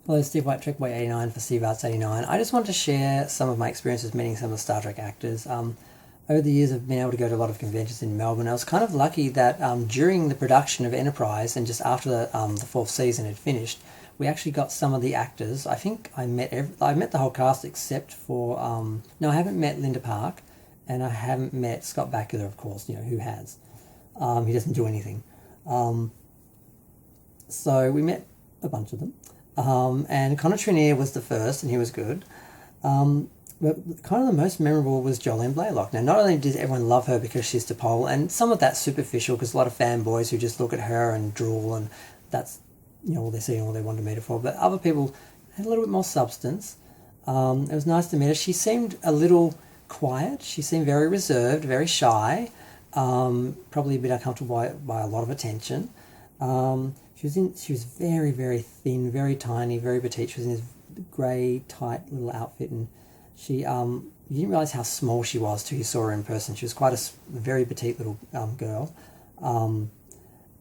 Hello, Steve White, Trek Boy 89 for Steve Arts 89. I just wanted to share some of my experiences meeting some of the Star Trek actors. Over the years, I've been able to go to a lot of conventions in Melbourne. I was kind of lucky that during the production of Enterprise and just after the fourth season had finished, we actually got some of the actors. I think I met the whole cast except for no, I haven't met Linda Park, and I haven't met Scott Bakula, of course. You know who has. He doesn't do anything. So we met a bunch of them. And Connor Trinier was the first, and he was good. But kind of the most memorable was Jolene Blalock. Now, not only did everyone love her because she's T'Pol, and some of that's superficial because a lot of fanboys who just look at her and drool, and that's all they're seeing, all they want to meet her for. But other people had a little bit more substance. It was nice to meet her. She seemed a little quiet. She seemed very reserved, very shy, probably a bit uncomfortable by a lot of attention. She was very, very thin, very tiny, very petite. She was in this grey, tight little outfit, and she you didn't realise how small she was till you saw her in person. She was quite a very petite little girl,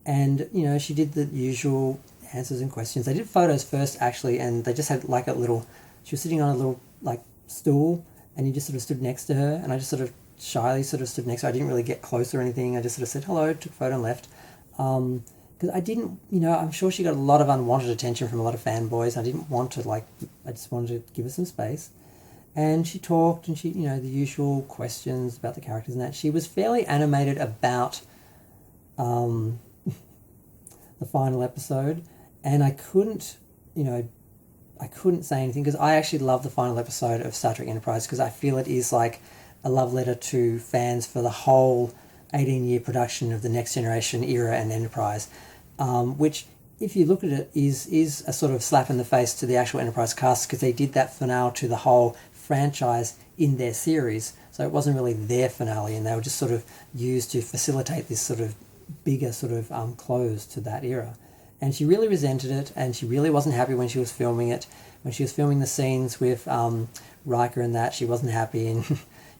and she did the usual answers and questions. They did photos first actually, and they just had like a little. She was sitting on a little like stool, and you just sort of stood next to her, and I just sort of shyly sort of stood next to her. I didn't really get close or anything. I just sort of said hello, took a photo and left. Because I didn't, I'm sure she got a lot of unwanted attention from a lot of fanboys. I didn't want to, I just wanted to give her some space. And she talked, and she, the usual questions about the characters and that. She was fairly animated about the final episode, and I couldn't say anything because I actually love the final episode of Star Trek Enterprise because I feel it is like a love letter to fans for the whole 18-year production of the Next Generation era and Enterprise. Which, if you look at it, is a sort of slap in the face to the actual Enterprise cast because they did that finale to the whole franchise in their series. So it wasn't really their finale, and they were just sort of used to facilitate this sort of bigger sort of close to that era. And she really resented it, and she really wasn't happy when she was filming it. When she was filming the scenes with Riker and that, she wasn't happy, and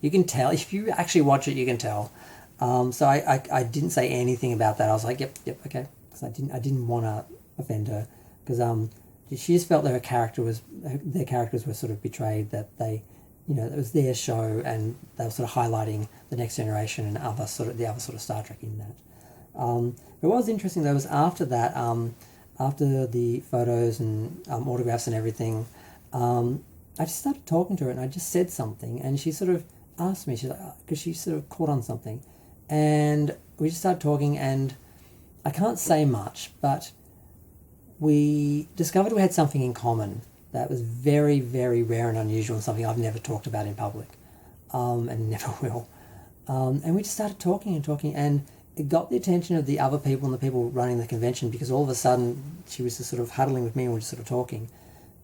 you can tell. If you actually watch it, you can tell. So I didn't say anything about that. I was like, yep, okay. Because I didn't want to offend her. Because she just felt that their characters were sort of betrayed, that they, it was their show and they were sort of highlighting the Next Generation and the other sort of Star Trek in that. But what was interesting though was after that, after the photos and autographs and everything, I just started talking to her and I just said something and she sort of asked me, because she sort of caught on something. And we just started talking, and I can't say much, but we discovered we had something in common that was very, very rare and unusual, and something I've never talked about in public, and never will. And we just started talking, and it got the attention of the other people and the people running the convention, because all of a sudden she was just sort of huddling with me and we were just sort of talking.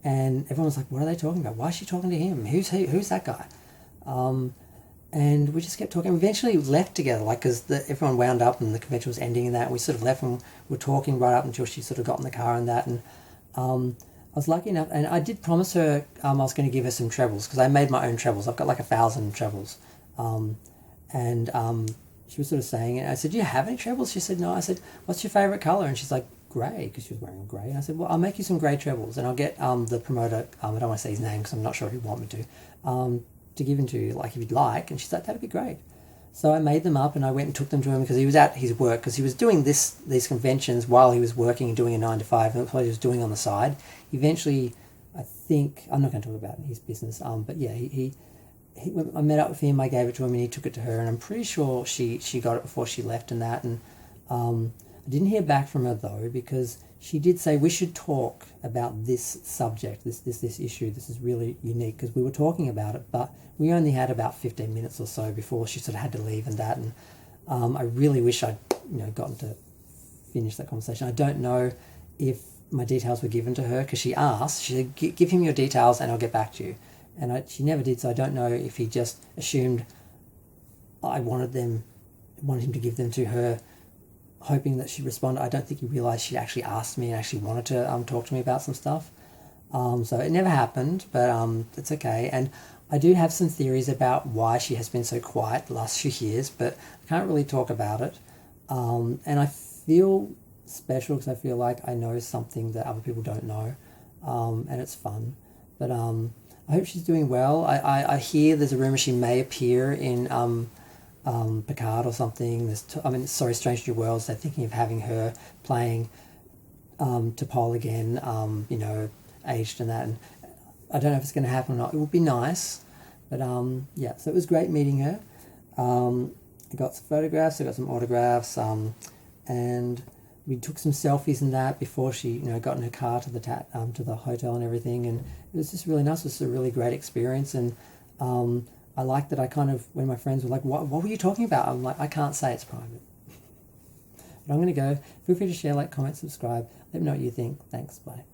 And everyone was like, what are they talking about? Why is she talking to him? Who's that guy? And we just kept talking. We eventually left together, because everyone wound up and the convention was ending and that. We sort of left and we were talking right up until she sort of got in the car and that. And I was lucky enough, and I did promise her I was going to give her some trebles, because I made my own trebles. I've got like 1,000 trebles. She was sort of saying it. I said, do you have any trebles? She said, no. I said, what's your favourite colour? And she's like, grey, because she was wearing grey. And I said, well, I'll make you some grey trebles, and I'll get the promoter, I don't want to say his name because I'm not sure if he'd want me to give them to you, if you'd like. And she's like, that'd be great. So I made them up and I went and took them to him, because he was at his work, because he was doing these conventions while he was working and doing a 9 to 5, and that's what he was doing on the side. Eventually, I think, I'm not going to talk about his business, but yeah, I met up with him, I gave it to him, and he took it to her, and I'm pretty sure she got it before she left and that. And I didn't hear back from her though, because she did say we should talk about this subject, this issue. This is really unique, because we were talking about it, but we only had about 15 minutes or so before she sort of had to leave and that. And I really wish I'd gotten to finish that conversation. I don't know if my details were given to her, because she asked. She said, give him your details and I'll get back to you. And she never did, so I don't know if he just assumed I wanted him to give them to her, hoping that she'd respond. I don't think he realised she actually asked me and actually wanted to talk to me about some stuff. So it never happened, but it's okay. And I do have some theories about why she has been so quiet the last few years, but I can't really talk about it. And I feel special because I feel like I know something that other people don't know. and it's fun. But I hope she's doing well. I hear there's a rumor she may appear in Picard or something. Sorry, Strange New Worlds. They're thinking of having her playing T'Pol again. Aged and that. And I don't know if it's going to happen or not. It would be nice, but yeah. So it was great meeting her. I got some photographs. I got some autographs. And we took some selfies and that before she, got in her car to the hotel and everything. And it was just really nice. It was a really great experience. And I liked that when my friends were like, what were you talking about? I'm like, I can't say, it's private. But I'm going to go. Feel free to share, like, comment, subscribe. Let me know what you think. Thanks. Bye.